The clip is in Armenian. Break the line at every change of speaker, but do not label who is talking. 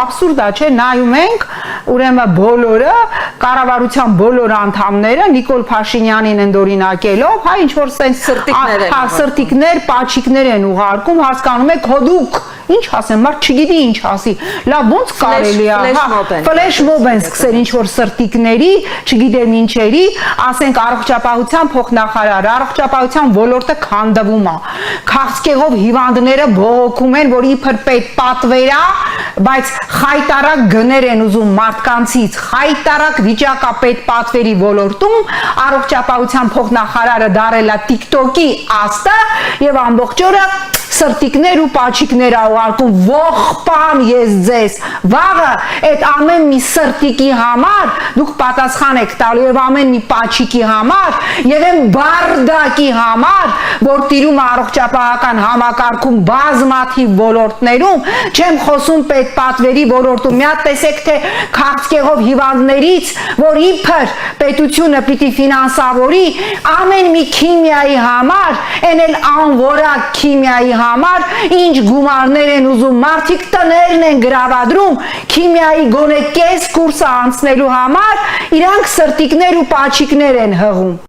Абսուրդ է, չէ, նայում ենք, ուրեմն բոլորը, կառավարության բոլոր անդամները Նիկոլ Փաշինյանին ընդօրինակելով, հա ինչ որ sense սրտիկներ, պաչիկներ են ուղարկում, հասկանում եք, հոդուկ, ինչ ասեմ, մարդ չգիտի ինչ ասի, լավ ոնց կարելի է, ֆլեշ մոբ են սկսել ինչ որ սրտիկների, չգիտեմ ինչերի, ասենք առողջապահության փոխնախարար, առողջապահության ոլորտը քանդվում է, քաղցկեղով հիվանդները բողոքում են, որ իբր պետ պատվեր է, բայց խայտարակ գներ են ուզում մարդկանցից, խայտարակ վիճակա պետ պատվերի ոլորտում, առողջապահության փոխնախարարը դարել է TikTok-ի աստը եւ ամբողջ օրը սրտիկներ ու պաչիկներ ուղարկում, ողբամ ես ձեզ, վաղը այդ ամեն մի սրտիկի համար դուք պատասխան եք տալու եւ ամեն մի պաչիկի համար եւ այն բարդակի համար, որ տիրում առողջապահական համակարգում բազմաթիվ ոլորտներում, չեմ խոսում պետպատվերի ոլորտում, մի հատ տեսեք թե քաղցկեղով հիվանդներից, որ իբր պետությունը պիտի ֆինանսավորի ամեն մի քիմիայի համար, այն էլ անորակ քիմիայի համար, ինչ գումարներ են ուզում, մարդիկ տներն են գրավադրում, քիմիայի գոնե կես կուրսը անցնելու համար, իրանք սրտիկներ ու պաչիկներ են հղում։